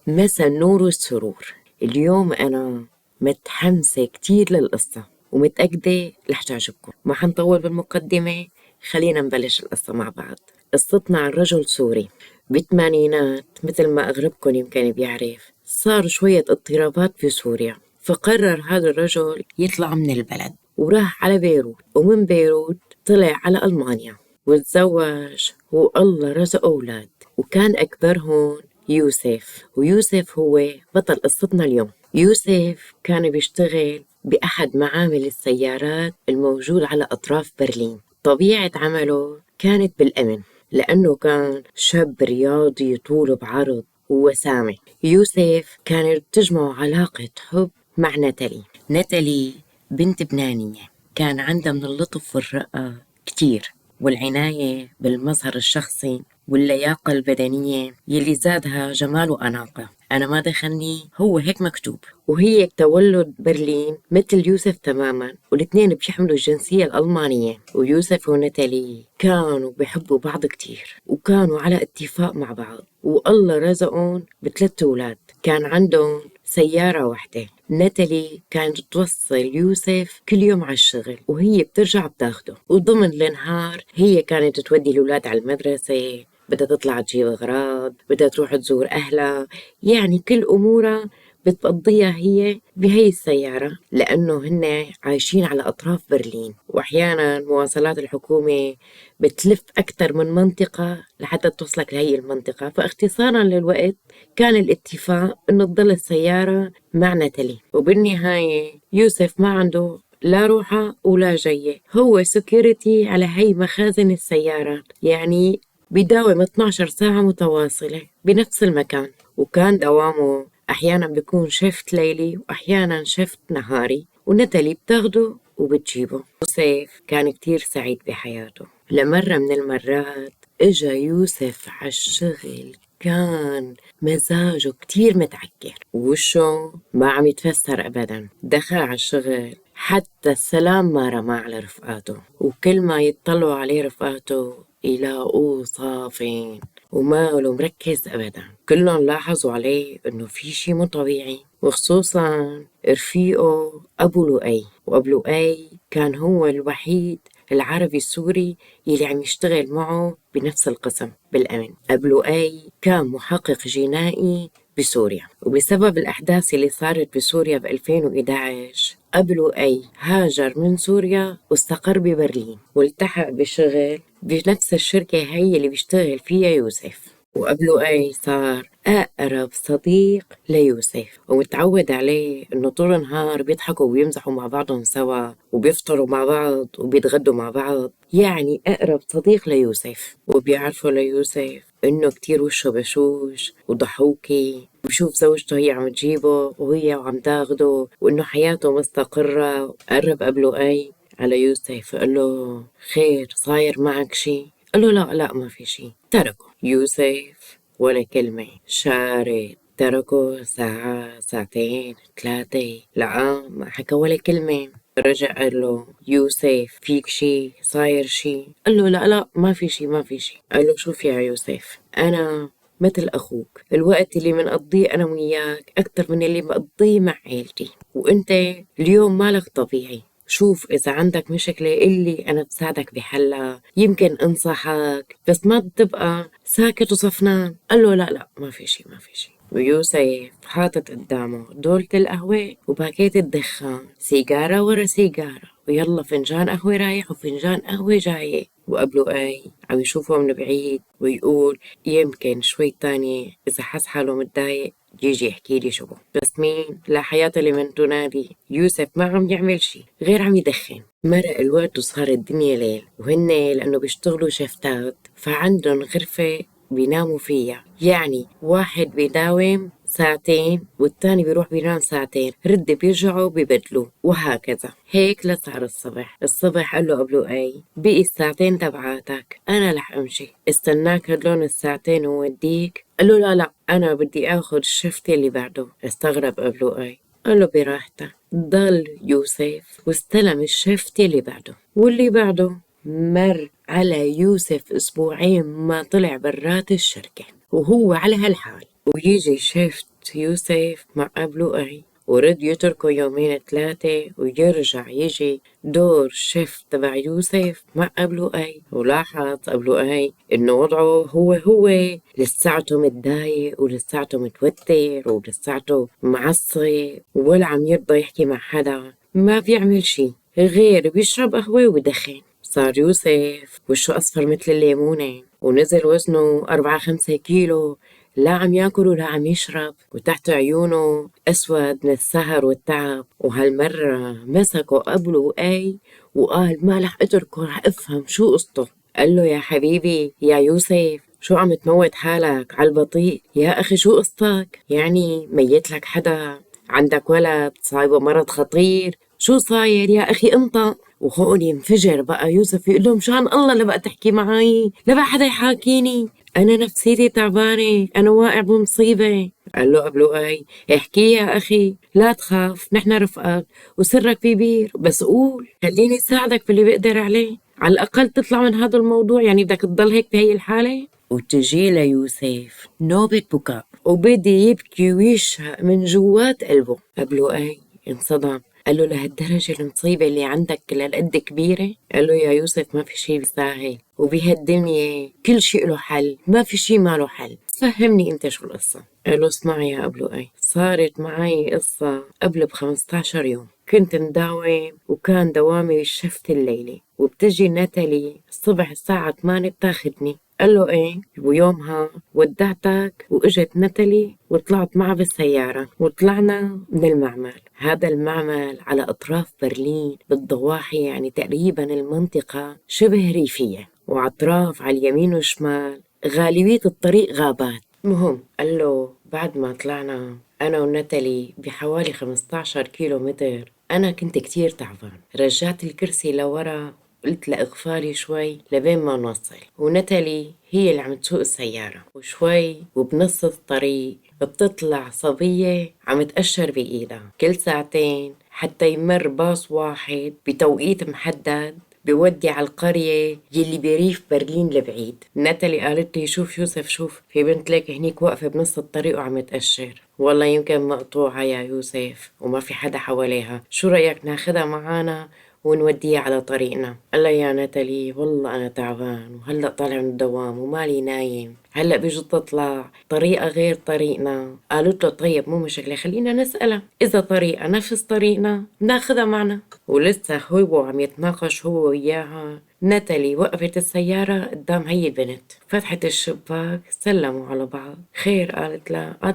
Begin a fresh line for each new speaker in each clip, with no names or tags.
مسا النور والسرور. اليوم أنا متحمسة كتير للقصة ومتأكدة رح تعجبكم. ما حنطول بالمقدمة، خلينا نبلش القصة مع بعض. قصتنا عن رجل سوري بالثمانينات، مثل ما أغلبكم يمكن بيعرف صار شوية اضطرابات في سوريا، فقرر هذا الرجل يطلع من البلد وراح على بيروت، ومن بيروت طلع على ألمانيا وتزوج، والله رزقه أولاد، وكان أكبرهم يوسف. ويوسف هو بطل قصتنا اليوم. يوسف كان بيشتغل بأحد معامل السيارات الموجود على أطراف برلين. طبيعة عمله كانت بالأمن، لأنه كان شاب رياضي طول بعرض ووسامة. يوسف كانت تجمعه علاقة حب مع ناتالي. ناتالي بنت بنانية كان عندها من اللطف والرقة كتير، والعناية بالمظهر الشخصي واللياقة البدنية يلي زادها جمال وأناقة. أنا ما دخلني، هو هيك مكتوب. وهي تولد برلين مثل يوسف تماما، والاثنين بيحملوا الجنسية الألمانية. ويوسف وناتالي كانوا بيحبوا بعض كتير، وكانوا على اتفاق مع بعض، والله رزقهم ب3 أولاد. كان عندهم سيارة واحدة. ناتالي كانت توصل يوسف كل يوم على الشغل، وهي بترجع بتاخده، وضمن النهار هي كانت تودي الأولاد على المدرسة، بدها تطلع تجيب أغراض، بدها تروح تزور أهلها، يعني كل أمورها بتقضيها هي بهي السيارة، لأنه هن عايشين على أطراف برلين، وأحيانا مواصلات الحكومة بتلف أكثر من منطقة لحتى توصلك لهي المنطقة. فاختصارا للوقت كان الاتفاق إنه تضل السيارة مع ناتالي. وبالنهاية يوسف ما عنده لا روحة ولا جاية، هو سكيورتي على هي مخازن السيارات، يعني بيداوم 12 ساعة متواصلة بنفس المكان. وكان دوامه أحيانا بيكون شفت ليلي وأحيانا شفت نهاري، ونتالي بتاخده وبتجيبه. يوسف كان كتير سعيد بحياته. لمرة من المرات إجا يوسف عالشغل، كان مزاجه كتير متعكر ووشه ما عم يتفسر أبدا. دخل عالشغل حتى السلام ما رمى على رفقاته، وكل ما يطلعوا عليه رفقاته يلاقوه صافن وماله مركز أبدا. كلهم لاحظوا عليه إنه في شي مو طبيعي، وخصوصا رفيقه أبو لؤي. وأبو لؤي كان هو الوحيد العربي السوري يلي عم يشتغل معه بنفس القسم بالأمن. أبو لؤي كان محقق جنائي بسوريا، وبسبب الأحداث اللي صارت بسوريا ب2011 أبو لؤي هاجر من سوريا واستقر ببرلين، والتحق بشغل بنفس الشركة هي اللي بيشتغل فيها يوسف. وأبو لؤي صار أقرب صديق ليوسف، ومتعود عليه إنه طول النهار بيضحكوا وبيمزحوا مع بعضهم سوا، وبيفطروا مع بعض وبيتغدوا مع بعض، يعني أقرب صديق ليوسف. وبيعرفوا ليوسف إنه كتير وشه بشوش وضحوكي، وبشوف زوجته هي عم تجيبه وهي عم تاخده، وإنه حياته مستقرة. قرب أبو لؤي على يوسف وقال له: خير، صاير معك شي؟ قال له: لا لا ما في شي. تركه يوسف ولا كلمة، شارد. تركه ساعة، ساعتين، 3، لا ما حكى ولا كلمة. رجع قال له: يوسف فيك شي؟ صاير شي؟ قال له: لا لا ما في شي، ما في شي. قال له: شوف يا يوسف، أنا مثل أخوك، الوقت اللي منقضيه أنا وياك أكتر من اللي بقضيه مع عيلتي، وإنت اليوم مالك طبيعي. شوف إذا عندك مشكلة قلي، أنا بساعدك بحلها، يمكن أنصحك، بس ما تبقى ساكت وصفنان. قال له: لا لا ما في شي، ما في شي. ويوسف حاطط قدامه دولة القهوة وباكيت الدخان، سيجارة ورا سيجارة، ويلا فنجان قهوة رايح وفنجان قهوة جاية. وقبله عم يشوفه من بعيد ويقول: يمكن شوي تانية إذا حس حاله متضايق يجي يحكي لي شو. بس مين؟ لا حياة لمن تنادي. يوسف ما عم يعمل شي غير عم يدخن. مرق الوقت وصار الدنيا ليل، وهن لأنه بيشتغلوا شفتات فعندهم غرفة بيناموا فيها، يعني واحد بيداوم ساعتين والتاني بيروح بينام ساعتين، رد بيرجعوا ببدلوا، وهكذا. هيك لصار الصبح. الصبح قال له أبو لؤي: بقي الساعتين تبعاتك، أنا رح أمشي، استناك هدلون الساعتين ووديك. قال له: لا لا أنا بدي آخذ الشفت اللي بعده. استغرب أبو لؤي، قال له: براحتك. ضل يوسف واستلم الشفت اللي بعده واللي بعده. مر على يوسف أسبوعين ما طلع برات الشركة وهو على هالحال. ويجي شفت يوسف مع أبو لؤي ورد يتركوا يومين ثلاثة ويرجع يجي دور شيف تبع يوسف مع أبو لؤي. ولاحظ أبو لؤي إنه وضعه هو لساته متضايق ولساته متوتر ولساته معصب ولا عم يرضى يحكي مع حدا، ما بيعمل شي غير بيشرب قهوة ويدخن. صار يوسف وشه أصفر مثل الليمونة ونزل وزنه 4-5 كيلو، لا عم ياكل ولا عم يشرب، وتحت عيونه أسود من السهر والتعب. وهالمرة مسكوا أبو لؤي وقال ما رح أتركه، رح أفهم شو قصته. قال له يا حبيبي يا يوسف شو عم تموت حالك على البطيء؟ يا أخي شو قصتك؟ يعني ميت لك حدا؟ عندك ولد صايبه مرض خطير؟ شو صاير يا أخي انطق. وهون ينفجر بقى يوسف يقول له مشان الله لا بقى تحكي معي، لا بقى حدا يحاكيني، أنا نفسيتي تعبانة، أنا واقع بمصيبة. قال له أبو لؤي احكي يا أخي لا تخاف، نحن رفقك وسرك كبير، بس قول خليني ساعدك باللي بقدر عليه، على الأقل تطلع من هذا الموضوع. يعني بدك تضل هيك بهي الحالة؟ وتجي ليوسف نوبة بكاء وبدي يبكي ويشهق من جوات قلبه. أبو لؤي انصدم، قال له لهالدرجة المصيبة اللي عندك لهالقد كبيرة؟ قال له يا يوسف ما في شي بيستاهل، وبهالدنيا كل شي له حل، ما في شي ما له حل، فهمني انت شو القصة. قال له اسمع يا أبو لؤي، صارت معي قصة قبل ب15 يوم. كنت مداوم وكان دوامي شفت الليلة، وبتجي ناتالي الصبح الساعة 8 بتاخدني. قال له ايه، ويومها ودعتك واجت ناتالي وطلعت معها بالسيارة وطلعنا من المعمل. هذا المعمل على أطراف برلين بالضواحي، يعني تقريبا المنطقة شبه ريفية، وأطراف على اليمين والشمال غالبية الطريق غابات. مهم قال له بعد ما طلعنا أنا وناتالي بحوالي 15 كيلو متر أنا كنت كتير تعبان، رجعت الكرسي لورا، قلت لأغفالي شوي لبين ما نوصل، ونتالي هي اللي عم تسوق السيارة. وشوي وبنص الطريق بتطلع صبية عم تأشر بإيدها كل ساعتين حتى يمر باص واحد بتوقيت محدد بودي على القرية يلي بريف برلين البعيد. ناتالي قالت لي شوف يوسف، شوف في بنت لك هنيك واقفة بنص الطريق وعم تأشر، والله يمكن مقطوعة يا يوسف وما في حدا حواليها، شو رأيك ناخدها معانا ونوديه على طريقنا؟ قال لها يا ناتالي والله أنا تعبان وهلأ طالع من الدوام ومالي نايم، هلأ بجوز تطلع طريقة غير طريقنا. قالت له طيب مو مشكلة خلينا نسألها، إذا طريقة نفس طريقنا بناخدها معنا. ولسه هو عم يتناقش هو وياها، ناتالي وقفت السيارة قدام هي البنت، فتحت الشباك، سلموا على بعض. خير؟ قالت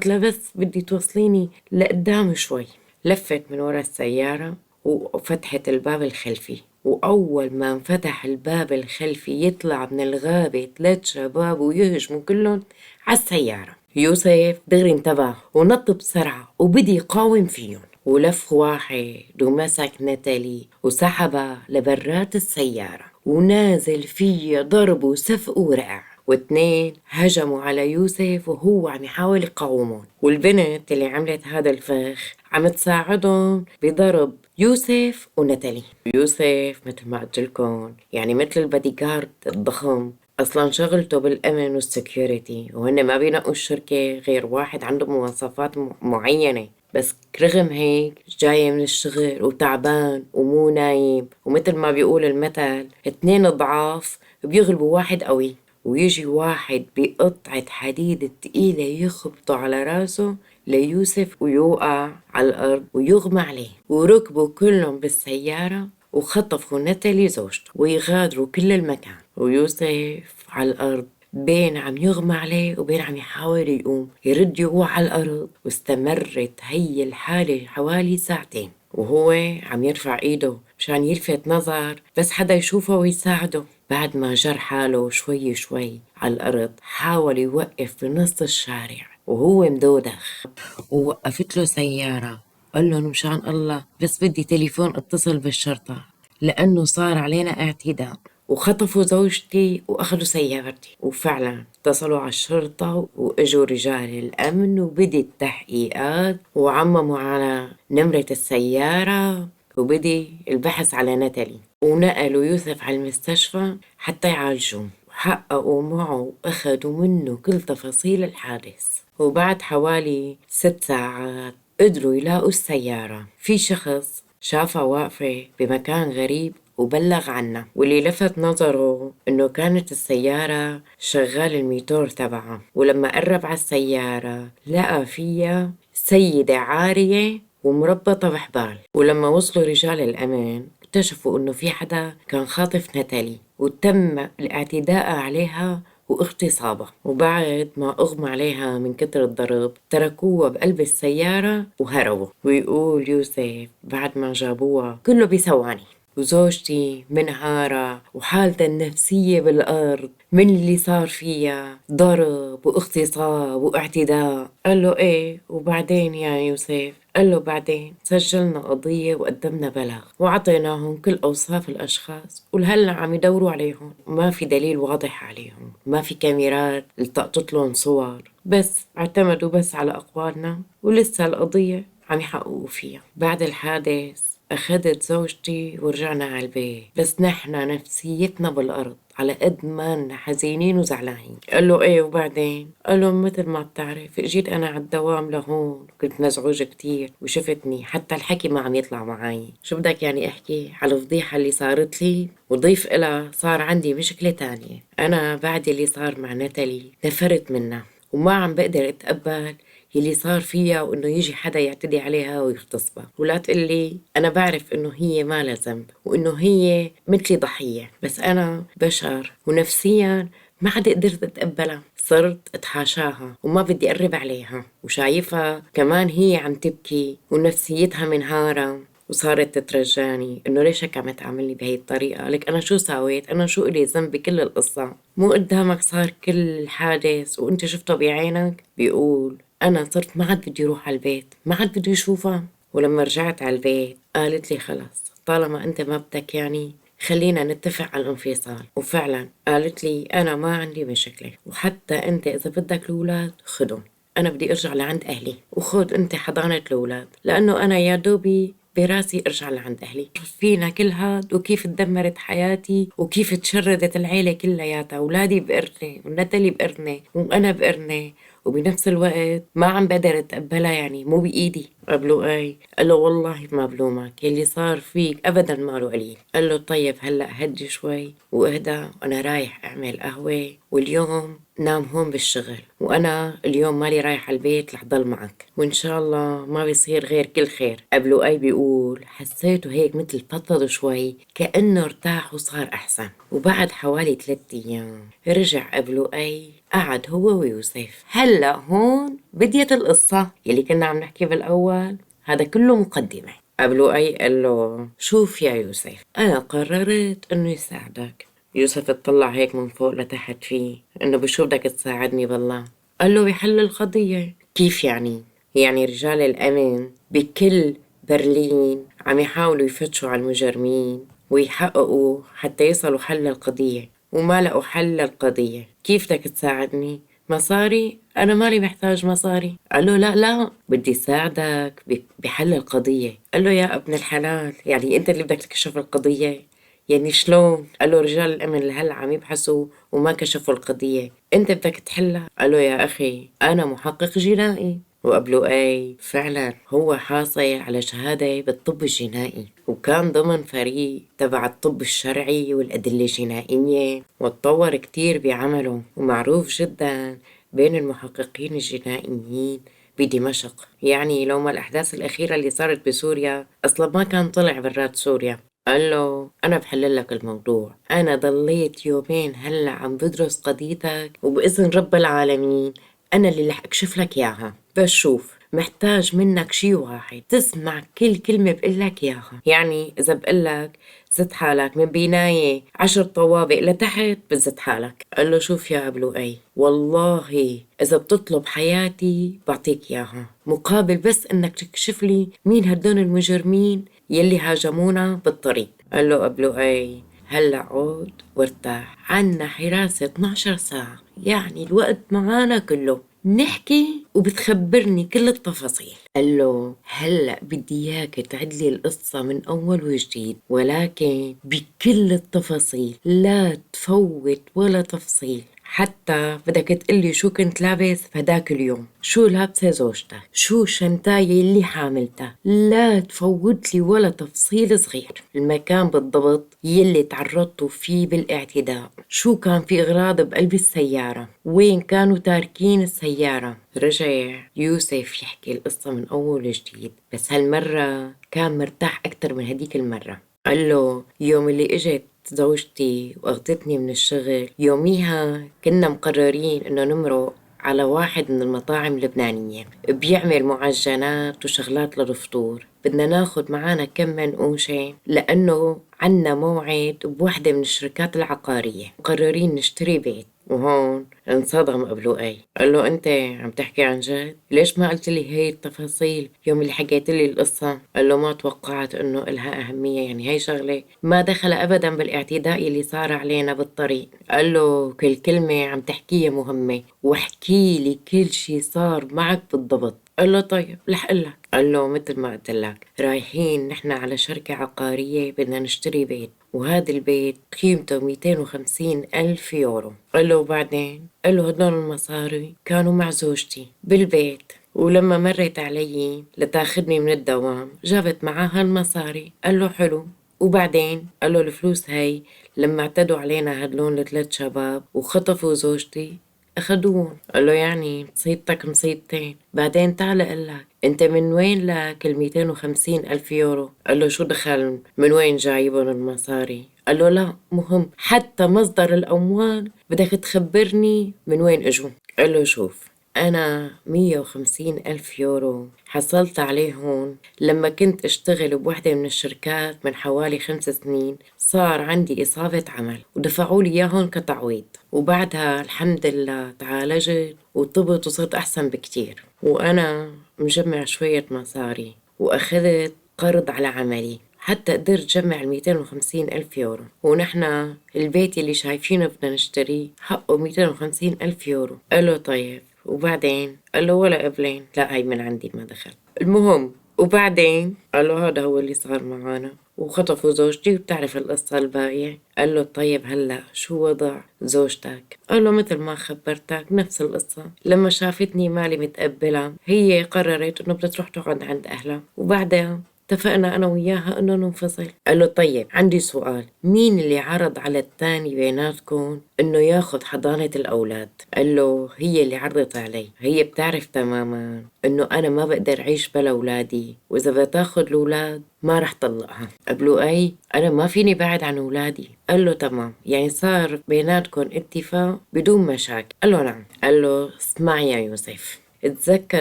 لها بس بدي توصليني لقدام شوي. لفت من ورا السيارة وفتحت الباب الخلفي، وأول ما انفتح الباب الخلفي يطلع من الغابة 3 شباب ويهجموا كلهم على السيارة. يوسف دغري انتبه ونط بسرعة وبدي يقاوم فيهم، ولف واحد ومسك ناتالي وسحبها لبرات السيارة ونازل فيها ضرب وسفق ورقع، واتنين هجموا على يوسف وهو عم يحاول يقاومهم، والبنت اللي عملت هذا الفخ عم تساعدهم بضرب يوسف وناتالي. يوسف مثل ما قلت لكم يعني مثل البادي جارد الضخم، اصلا شغلته بالامن والسكيورتي، وهن ما بينقوا الشركة غير واحد عنده مواصفات معينة. بس رغم هيك جاي من الشغل وتعبان ومو نايم، ومثل ما بيقول المثل 2 ضعاف بيغلبوا واحد قوي. ويجي واحد بقطعة حديد تقيلة يخبطه على راسه ليوسف ويوقع على الأرض ويغمى عليه، وركبوا كلهم بالسيارة وخطفوا ناتالي زوجته ويغادروا كل المكان، ويوسف على الأرض بين عم يغمى عليه وبين عم يحاول يقوم يرد يوقع على الأرض. واستمرت هي الحالة حوالي ساعتين وهو عم يرفع ايده مشان يلفت نظر بس حدا يشوفه ويساعده. بعد ما جر حاله شوي شوي على الأرض حاول يوقف بنص الشارع وهو مدودخ، ووقفت له سيارة. قال لهم مشان الله بس بدي تليفون اتصل بالشرطة لأنه صار علينا اعتداء، وخطفوا زوجتي وأخذوا سيارتي. وفعلا اتصلوا على الشرطة وإجوا رجال الأمن وبدي التحقيقات وعمموا على نمرة السيارة وبدي البحث على ناتالي، ونقلوا يوسف على المستشفى حتى يعالجوه، وحققوا معه وأخذوا منه كل تفاصيل الحادث. وبعد حوالي 6 ساعات قدروا يلاقوا السيارة. في شخص شافها واقفة بمكان غريب وبلغ عنها، واللي لفت نظره إنه كانت السيارة شغال الميتور تبعها. ولما قرب على السيارة لقى فيها سيدة عارية ومربطة بحبال. ولما وصلوا رجال الأمان اكتشفوا إنه في حدا كان خاطف ناتالي وتم الاعتداء عليها واغتصابها. وبعد ما أغمى عليها من كتر الضرب تركوها بقلب السيارة وهربوا. ويقول يوسف بعد ما جابوها كله بثواني وزوجتي منهارة وحالتها النفسية بالأرض من اللي صار فيها ضرب واغتصاب واعتداء. قال له ايه وبعدين يا يوسف؟ قال له بعدين سجلنا قضية وقدمنا بلاغ وعطيناهم كل أوصاف الأشخاص ولهلا عم يدوروا عليهم. ما في دليل واضح عليهم، ما في كاميرات التقطت لهم صور، بس اعتمدوا بس على أقوالنا ولسه القضية عم يحققوا فيها. بعد الحادث أخذت زوجتي ورجعنا على البيت، بس نحنا نفسيتنا بالأرض على قد ما حزينين وزعلانين. قال له ايه وبعدين؟ قال له مثل ما بتعرف جيت انا على الدوام لهون كنت مزعوجة كتير وشفتني حتى الحكي ما عم يطلع معي. شو بدك يعني احكي على الفضيحة اللي صارت لي؟ وضيف إلها صار عندي مشكلة تانية، انا بعد اللي صار مع ناتالي نفرت منها وما عم بقدر اتقبل يلي صار فيها وإنه يجي حدا يعتدي عليها ويغتصبها. ولا تقلي أنا بعرف إنه هي ما لها ذنب وإنه هي مثلي ضحية، بس أنا بشر ونفسيا ما عاد قدرت أتقبلها. صرت أتحاشاها وما بدي أقرب عليها وشايفها كمان هي عم تبكي ونفسيتها منهارة وصارت تترجاني إنه ليش هيك عم تعاملني بهي الطريقة. لك أنا شو سويت؟ أنا شو إلي ذنب بكل القصة؟ مو قدامك صار كل الحادث وإنت شفته بعينك؟ بيقول أنا صرت ما عاد بدي أروح على البيت، ما عاد بدي أشوفها. ولما رجعت على البيت قالت لي خلص طالما أنت ما بدك يعني خلينا نتفق على الانفصال. وفعلا قالت لي أنا ما عندي مشكلة، وحتى أنت إذا بدك الأولاد خدهم، أنا بدي أرجع لعند أهلي، وخد أنت حضانة الأولاد لأنه أنا يا دوبي براسي ارجع لعند اهلي. فينا كل هاد وكيف تدمرت حياتي وكيف تشردت العيلة كلياتها، اولادي بقرني ونتلي بقرني وانا بقرني، وبنفس الوقت ما عم بقدر اتقبلها يعني مو بايدي. قبله اي؟ قال له والله ما بلومك، يلي صار فيك ابدا ما له قليل. قال له طيب هلا هدي شوي واهدى وانا رايح اعمل قهوة، واليوم نام هون بالشغل وانا اليوم مالي رايح على البيت رح ضل معك وان شاء الله ما بيصير غير كل خير. قبله اي بيقول حسيته هيك مثل فضفض شوي كأنه ارتاح وصار احسن. وبعد حوالي 3 ايام رجع قبله اي قعد هو ويوسف. هلا هون بديت القصة يلي كنا عم نحكي بالاول، هذا كله مقدمة. قبله اي قال له شوف يا يوسف انا قررت انه يساعدك. يوسف اطلع هيك من فوق لتحت فيه انه بشو بدك تساعدني بالله؟ قال له بحل القضية. كيف يعني؟ يعني رجال الأمن بكل برلين عم يحاولوا يفتشوا على المجرمين ويحققوا حتى يصلوا حل القضية وما لقوا حل القضية. كيف بدك تساعدني؟ مصاري؟ أنا مالي محتاج مصاري. قال له لا لا بدي ساعدك بحل القضية. قال له يا ابن الحلال يعني أنت اللي بدك تكشف القضية؟ يعني شلون؟ قال له رجال الأمن لهلا عم يبحثوا وما كشفوا القضية، أنت بدك تحلها. قال له يا أخي أنا محقق جنائي. وقبله أي فعلا هو حاصل على شهادة بالطب الجنائي وكان ضمن فريق تبع الطب الشرعي والأدلة الجنائية وتطور كتير بعمله ومعروف جدا بين المحققين الجنائيين بدمشق. يعني لو ما الأحداث الأخيرة اللي صارت بسوريا أصلا ما كان طلع برات سوريا. قال له أنا بحلل لك الموضوع، أنا ضليت يومين هلأ عم بدرس قضيتك وبإذن رب العالمين أنا اللي رح أكشف لك إياها. بس شوف محتاج منك شي واحد تسمع كل كلمة بقلك إياها. يعني إذا بقلك زت حالك من بناية 10 طوابق لتحت بتزت حالك. قال له شوف يا أبو لؤي والله إذا بتطلب حياتي بعطيك إياها مقابل بس إنك تكشف لي مين هدول المجرمين يلي هاجمونا بالطريق. قال له أبو لؤي هلأ عود وارتاح، عنا حراسة 12 ساعة يعني الوقت معانا كله نحكي وبتخبرني كل التفاصيل. قال له هلأ بدي إياك تعدلي القصة من أول وجديد ولكن بكل التفاصيل لا تفوت ولا تفصيل حتى بدك تقلي شو كنت لابس فداك اليوم، شو لابسة زوجتك، شو شنتاية اللي حاملتها، لا تفوت لي ولا تفصيل صغير، المكان بالضبط يلي تعرضتوا فيه بالاعتداء، شو كان في أغراض بقلب السيارة، وين كانوا تاركين السيارة. رجع يوسف يحكي القصة من أول وجديد، بس هالمرة كان مرتاح أكتر من هديك المرة. قال له يوم اللي اجت زوجتي واخدتني من الشغل، يوميها كنا مقررين انه نمرق على واحد من المطاعم اللبنانية بيعمل معجنات وشغلات للفطور، بدنا ناخد معانا كم منقوشة لأنه عنا موعد بوحدة من الشركات العقارية، مقررين نشتري بيت. وهون انصدم قبله قال له انت عم تحكي عن جد؟ ليش ما قلت لي هي التفاصيل يوم اللي حكيت لي القصة؟ قال له ما توقعت انه إلها أهمية، يعني هي شغلة ما دخل ابدا بالاعتداء اللي صار علينا بالطريق. قال له كل كلمة عم تحكيها مهمة، واحكي لي كل شي صار معك بالضبط. قال له طيب رح قلك. قال له مثل ما قلت لك، رايحين نحن على شركة عقارية بدنا نشتري بيت، وهذا البيت قيمته 250 ألف يورو. قال له وبعدين؟ قال له هدول المصاري كانوا مع زوجتي بالبيت، ولما مرت علي لتاخدني من الدوام جابت معاها المصاري. قال له حلو، وبعدين؟ قال له الفلوس هاي لما اعتدوا علينا هدلون الثلاث شباب وخطفوا زوجتي أخدوهم. قال له يعني مصيبتك مصيبتين. بعدين تعال قلك انت من وين لك ال 250 ألف يورو؟ قال له شو دخل من وين جايبهم المصاري؟ قال له لا مهم، حتى مصدر الأموال بدك تخبرني من وين اجوا. قال له شوف، أنا 150 ألف يورو حصلت عليهم لما كنت أشتغل بوحدة من الشركات من حوالي 5 سنين، صار عندي إصابة عمل ودفعوا لي إياهم كتعويض، وبعدها الحمد لله تعالجت وطبت وصرت أحسن بكتير، وأنا مجمع شوية مصاري وأخذت قرض على عملي حتى قدرت جمع 250 ألف يورو، ونحن البيت اللي شايفينه بدنا نشتريه حقه 250 ألف يورو. قال طيب وبعدين؟ قال له ولا قبلين، لا هاي من عندي ما دخل. المهم وبعدين؟ قال له هذا هو اللي صار معانا وخطفوا زوجتي وبتعرف القصة الباقية. قال له طيب هلأ شو وضع زوجتك؟ قال له مثل ما خبرتك نفس القصة، لما شافتني مالي متقبلة هي قررت انه بدها تروح تقعد عند اهلها، وبعدها اتفقنا أنا وياها إنه ننفصل. قال له طيب عندي سؤال، مين اللي عرض على التاني بيناتكم إنه ياخد حضانة الأولاد؟ قال له هي اللي عرضت علي، هي بتعرف تماما إنه أنا ما بقدر أعيش بلا أولادي، وإذا بتاخد الأولاد ما رح طلقها. قبله أنا ما فيني بعد عن أولادي. قال له تمام، يعني صار بيناتكم اتفاق بدون مشاكل؟ قال له نعم. قال له اسمع يا يوسف، اتذكر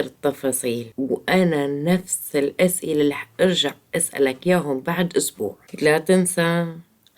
التفاصيل، وأنا نفس الأسئلة اللي أرجع أسألك ياهم بعد أسبوع، لا تنسى.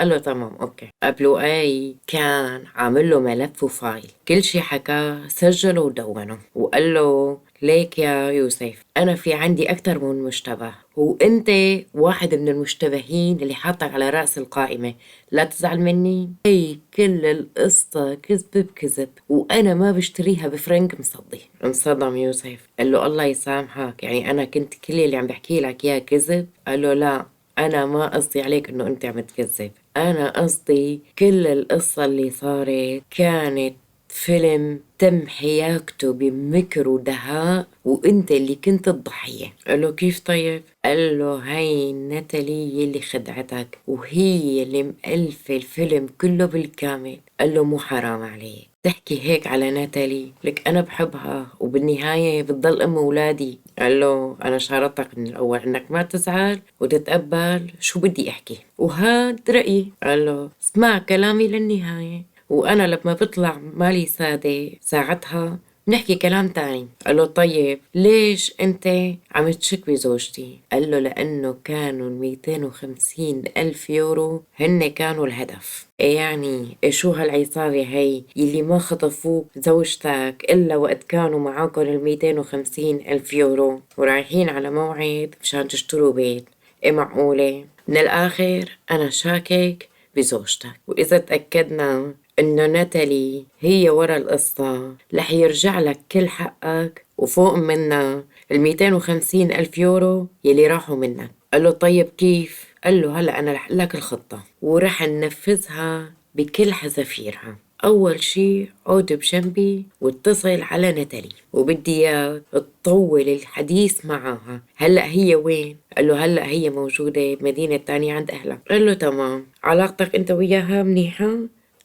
قال له تمام أوكي. قبله كان عامل له ملف وفايل، كل شي حكاه سجله ودونه، وقال له ليك يا يوسف أنا في عندي أكتر من مشتبه، وأنت واحد من المشتبهين اللي حاطك على رأس القائمة، لا تزعل مني. هي كل القصة كذب بكذب، وأنا ما بشتريها بفرنك مصدي. انصدم يوسف، قال له الله يسامحك، يعني أنا كنت كل اللي عم بحكي لك إياه كذب؟ قال له لا، أنا ما قصدي عليك إنه أنت عم تكذب، أنا قصدي كل القصة اللي صارت كانت فيلم تم حياكته بمكر ودهاء، وانت اللي كنت الضحية. قال له كيف طيب؟ قال له هاي ناتالي اللي خدعتك، وهي اللي مألفة الفيلم كله بالكامل. قال له مو حرام عليك تحكي هيك على ناتالي، لك أنا بحبها وبالنهاية بتضل أم أولادي. قال له أنا شارطتك من الأول إنك ما تزعل وتتقبل شو بدي أحكي، وهاد رأيي. قال له اسمع كلامي للنهاية، وأنا لما بطلع مالي سادة ساعتها نحكي كلام تاني. قال له طيب ليش أنت عم تشك بزوجتي؟ قال له لأنه كانوا 250 ألف يورو هن كانوا الهدف. يعني شو هالعصابة هي يلي ما خطفوك زوجتك إلا وقت كانوا معاكم 250 ألف يورو ورايحين على موعد مشان تشتروا بيت؟ معقولة؟ من الآخر أنا شاكك بزوجتك، وإذا تأكدنا إنه ناتالي هي ورا القصة رح يرجع لك كل حقك وفوق منا 250 ألف يورو يلي راحوا منك. قال له طيب كيف؟ قال له هلأ أنا رح لك الخطة ورح ننفذها بكل حذافيرها. أول شي عود بجنبي واتصل على ناتالي وبدي إياك تطول الحديث معها. هلأ هي وين؟ قال له هلأ هي موجودة بمدينة تانية عند أهلها. قال له تمام. علاقتك أنت وياها منيحة؟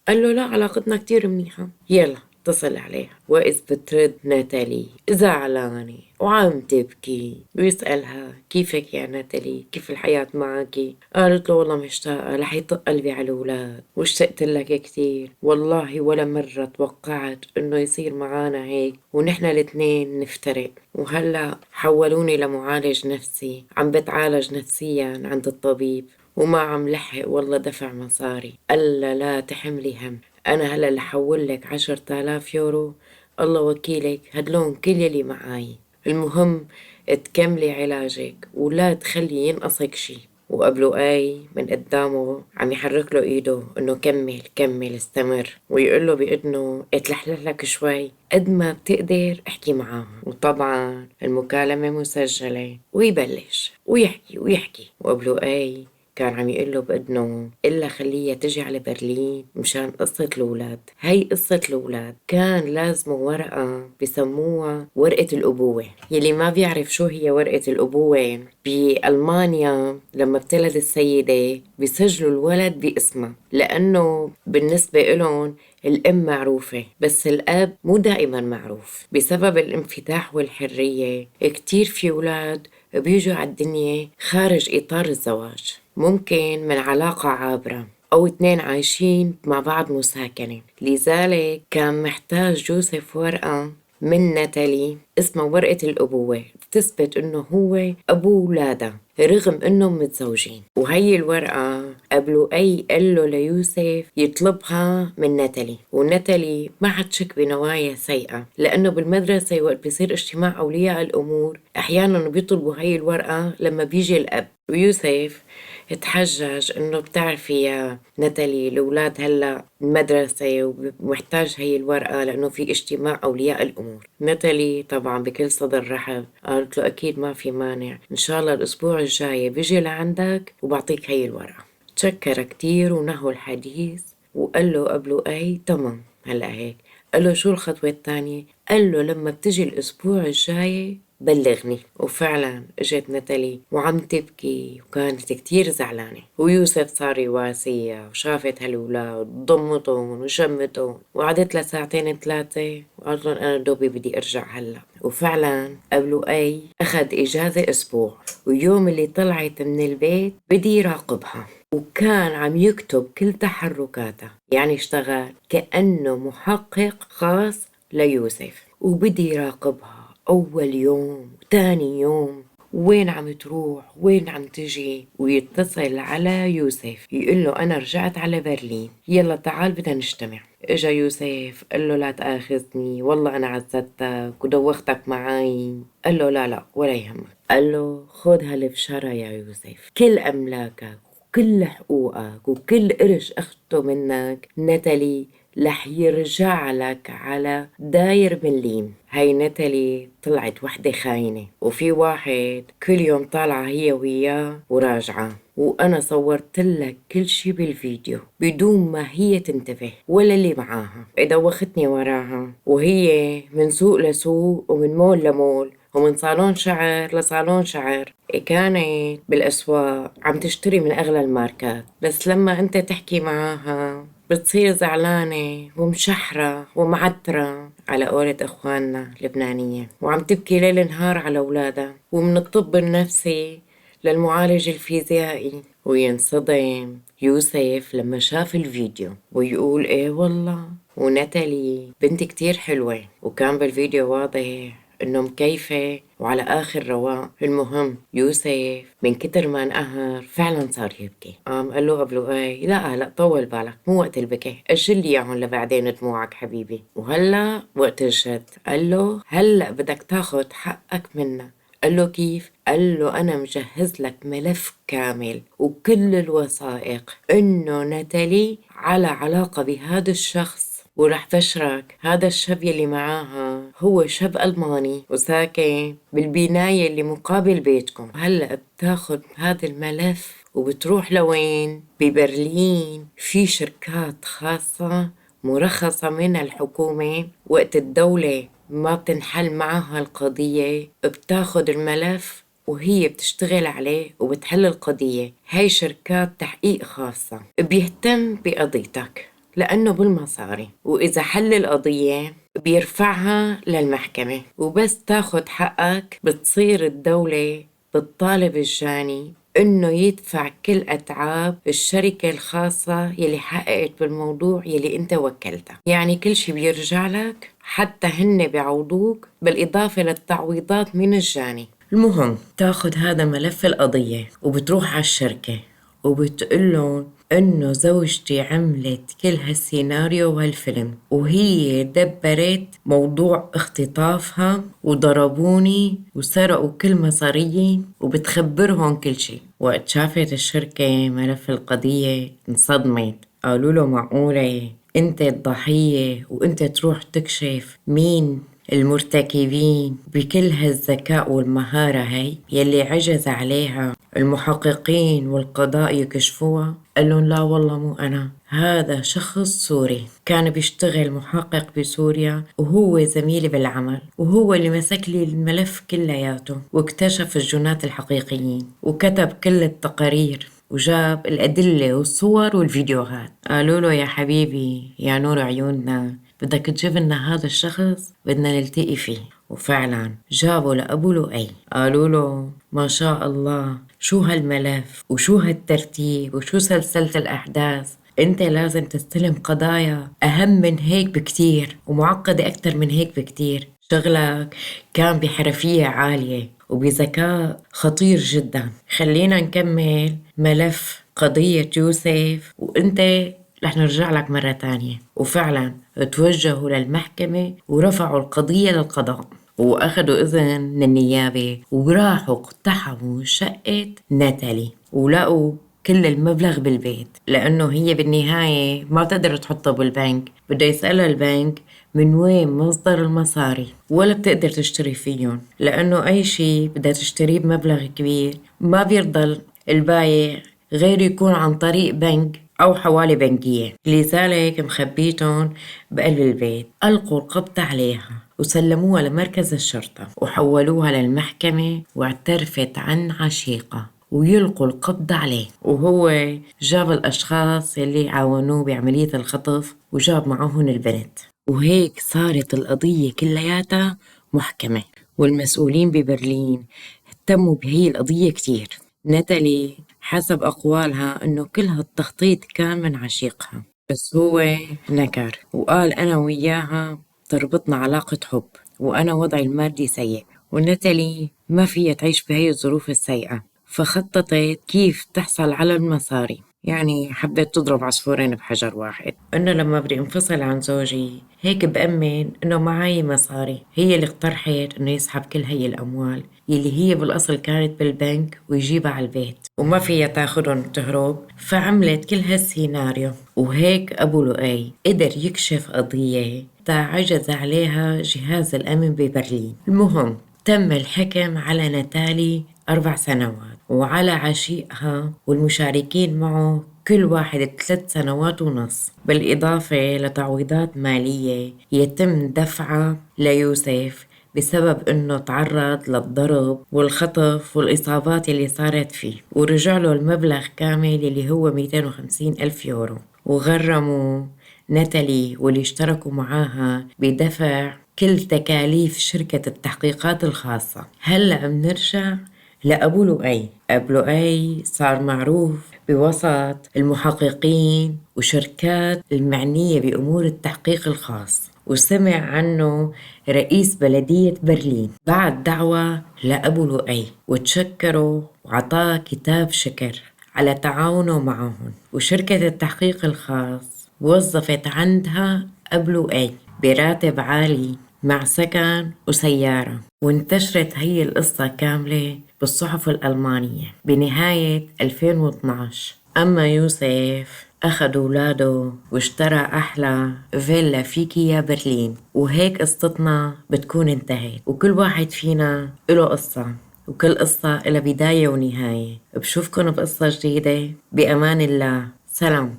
قال له لا، علاقتنا كتير منيحة. يلا اتصل عليها. وإذ بترد ناتالي زعلانة وعم تبكي ويسألها كيفك يا ناتالي، كيف الحياة معك؟ قالت له والله مشتاقة، رح يطق قلبي على الأولاد واشتقت لك كتير، والله ولا مرة توقعت إنه يصير معانا هيك ونحن الاثنين نفترق. وهلأ حولوني لمعالج نفسي، عم بتعالج نفسيا عند الطبيب وما عم لحق والله دفع مصاري. ألا لا تحملي هم، أنا هلا رح أحولك 10,000 يورو، الله وكيلك هدلون كل يلي معاي. المهم تكملي علاجك ولا تخلي ينقصك شي. وقبله آي من قدامه عم يحرك له ايده انه كمل كمل استمر، ويقول له بإذنه اتلحلح لك شوي قد ما بتقدر احكي معاها. وطبعا المكالمة مسجلة، ويبلش ويحكي ويحكي. وقبله آي كان عم يقول له بإذنه إلا خليها تجي على برلين مشان قصة الأولاد. هي قصة الأولاد كان لازمه ورقة بسموها ورقة الأبوة. يلي ما بيعرف شو هي ورقة الأبوة، بألمانيا لما بتلد السيدة بيسجلوا الولد باسمها، لأنه بالنسبة إلهم الأم معروفة بس الأب مو دائما معروف. بسبب الانفتاح والحرية كتير في أولاد بيجوا على الدنيا خارج إطار الزواج، ممكن من علاقة عابرة أو اتنين عايشين مع بعض مساكنة. لذلك كان محتاج جوزيف ورقة من ناتالي اسمها ورقة الأبوة تثبت إنه هو أبو ولادها رغم إنهم متزوجين. وهي الورقة قبلوا أي قال له ليوسف يطلبها من ناتالي، وناتالي ما حتشك بنوايا سيئة، لأنه بالمدرسة وقت بيصير اجتماع أولياء الأمور أحيانا بيطلبوا هي الورقة لما بيجي الأب. ويوسف اتحجج انه بتعرفي يا ناتالي الاولاد هلا المدرسة ومحتاج هي الورقة لانه في اجتماع اولياء الامور. ناتالي طبعا بكل صدر رحب، قالت له اكيد ما في مانع، ان شاء الله الاسبوع الجاي بيجي لعندك وبعطيك هي الورقة. تشكر كتير ونهوا الحديث وقال له قبله اي تمام. هلا هيك قال له شو الخطوة الثانية؟ قال له لما بتجي الاسبوع الجاي بلغني. وفعلا اجت ناتالي وعم تبكي وكانت كتير زعلانة، ويوسف صار يواسيها وشافت هالولاد ضمتهم وشمتهم وقعدت لها ساعتين ثلاثة وقالت لهم أنا دوبي بدي أرجع هلا. وفعلا قبلوا أي أخذ إجازة أسبوع، ويوم اللي طلعت من البيت بدي يراقبها وكان عم يكتب كل تحركاتها، يعني اشتغل كأنه محقق خاص ليوسف وبدي يراقبها أول يوم وتاني يوم وين عم تروح وين عم تجي. ويتصل على يوسف يقول له أنا رجعت على برلين، يلا تعال بدنا نجتمع. إجا يوسف قال له لا تآخذني والله أنا عزتك ودوختك معي. قال له لا لا ولا يهمك. قال له خذ هالبشارة يا يوسف، كل أملاكك وكل حقوقك وكل قرش أخذته منك ناتالي رح يرجع لك على داير مليم. هاي ناتالي طلعت وحدة خاينة، وفي واحد كل يوم طالعة هي وياه وراجعة، وأنا صورت لك كل شي بالفيديو بدون ما هي تنتبه ولا اللي معاها. دوختني وراها وهي من سوق لسوق ومن مول لمول ومن صالون شعر لصالون شعر، كانت بالأسواق عم تشتري من أغلى الماركات. بس لما أنت تحكي معاها بتصير زعلانة ومشحرة ومعترة على قولة إخواننا اللبنانية، وعم تبكي ليل نهار على أولادها. ومن الطب النفسي للمعالج الفيزيائي. وينصدم يوسف لما شاف الفيديو ويقول إيه والله وناتالي بنت كتير حلوة، وكان بالفيديو واضح إنه مكيفة وعلى آخر رواق. المهم يوسف من كتر ما انقهر فعلا صار يبكي. قال له قبله ايه لا لا طول بالك مو وقت البكي، أجل لي إياهم لبعدين دموعك حبيبي، وهلا وقت الجد. قال له هلا بدك تاخد حقك منا. قال له كيف؟ قال له أنا مجهز لك ملف كامل وكل الوثائق إنه ناتالي على علاقة بهذا الشخص، ورح بشرك هذا الشاب يلي معاها هو شاب ألماني وساكن بالبناية اللي مقابل بيتكم. هلأ بتاخد هذا الملف وبتروح لوين؟ ببرلين في شركات خاصة مرخصة من الحكومة. وقت الدولة ما بتنحل معها القضية بتاخد الملف وهي بتشتغل عليه وبتحل القضية. هاي شركات تحقيق خاصة، بيهتم بقضيتك لأنه بالمصاري، وإذا حل القضية بيرفعها للمحكمة، وبس تاخد حقك بتصير الدولة بتطالب الجاني إنه يدفع كل أتعاب الشركة الخاصة يلي حققت بالموضوع يلي أنت وكلتها. يعني كل شي بيرجع لك، حتى هن بيعوضوك بالإضافة للتعويضات من الجاني. المهم تاخد هذا ملف القضية وبتروح على الشركة وبتقلن إنه زوجتي عملت كل هالسيناريو وهالفيلم، وهي دبرت موضوع اختطافها وضربوني وسرقوا كل مصاريي، وبتخبرهم كل شي. وقت شافت الشركة ملف القضية انصدمت، قالوا له معقولة انت الضحية وانت تروح تكشف مين المرتكبين بكل هالذكاء والمهارة هاي يلي عجز عليها المحققين والقضاء يكشفوها؟ قال لهم لا والله مو أنا، هذا شخص سوري كان بيشتغل محقق بسوريا وهو زميلي بالعمل، وهو اللي مسك لي الملف كلياته واكتشف الجنات الحقيقيين وكتب كل التقارير وجاب الأدلة والصور والفيديوهات. قالوا له يا حبيبي يا نور عيوننا، بدك تجيب لنا هذا الشخص بدنا نلتقي فيه. وفعلا جابوا لأبو لؤي. قالوا له ما شاء الله شو هالملف وشو هالترتيب وشو سلسلة الأحداث، انت لازم تستلم قضايا أهم من هيك بكتير ومعقدة أكتر من هيك بكتير. شغلك كان بحرفية عالية وبذكاء خطير جدا. خلينا نكمل ملف قضية يوسف وانت رح نرجع لك مرة تانية. وفعلا توجهوا للمحكمة ورفعوا القضية للقضاء وأخذوا إذن من النيابة وراحوا اقتحموا شقة ناتالي ولقوا كل المبلغ بالبيت، لأنه هي بالنهاية ما بتقدر تحطه بالبنك، بده يسألها البنك من وين مصدر المصاري، ولا بتقدر تشتري فيهم، لأنه أي شي بدها تشتريه بمبلغ كبير ما بيرضى البايع غير يكون عن طريق بنك أو حوالي بنكية. لذلك مخبيتهم بقلب البيت. ألقوا القبض عليها وسلموها لمركز الشرطة وحولوها للمحكمة، واعترفت عن عشيقة ويلقوا القبض عليه. وهو جاب الأشخاص اللي عاونوه بعملية الخطف وجاب معهم البنت، وهيك صارت القضية كلياتها محكمة. والمسؤولين ببرلين اهتموا بهي القضية كتير. ناتالي حسب أقوالها إنه كل هالتخطيط كان من عشيقها، بس هو نكر وقال أنا وياها تربطنا علاقة حب وأنا وضعي المادي سيء، وناتالي ما فيها تعيش بهي الظروف السيئة، فخططت كيف تحصل على المصاري. يعني حبيت تضرب عصفورين بحجر واحد، إنه لما بدي انفصل عن زوجي هيك بأمن إنه معي مصاري. هي اللي اقترحت إنه يسحب كل هي الأموال يلي هي بالأصل كانت بالبنك ويجيبها على البيت وما فيها تاخدهم وتهرب، فعملت كل هالسيناريو. وهيك أبو لؤي قدر يكشف قضية عجز عليها جهاز الأمن ببرلين. المهم تم الحكم على ناتالي 4 سنوات وعلى عشيقها والمشاركين معه كل واحد 3 سنوات ونص، بالإضافة لتعويضات مالية يتم دفعها ليوسف بسبب إنه تعرض للضرب والخطف والإصابات اللي صارت فيه، ورجع له المبلغ كامل اللي هو 250 ألف يورو. وغرموا ناتالي واللي اشتركوا معاها بدفع كل تكاليف شركة التحقيقات الخاصة. هلأ بنرجع لأبو لؤي. أبو لؤي صار معروف بوسط المحققين وشركات المعنية بأمور التحقيق الخاص، وسمع عنه رئيس بلدية برلين بعد دعوة لأبو لؤي وتشكروا وعطاه كتاب شكر على تعاونه معهم. وشركة التحقيق الخاص وظفت عندها أبو لؤي براتب عالي مع سكن وسيارة، وانتشرت هي القصة كاملة بالصحف الألمانية بنهاية 2012. أما يوسف أخذ أولاده واشترى أحلى فيلا في كيا برلين. وهيك قصتنا بتكون انتهت، وكل واحد فينا له قصة وكل قصة إلها بداية ونهاية. بشوفكن بقصة جديدة، بأمان الله، سلام.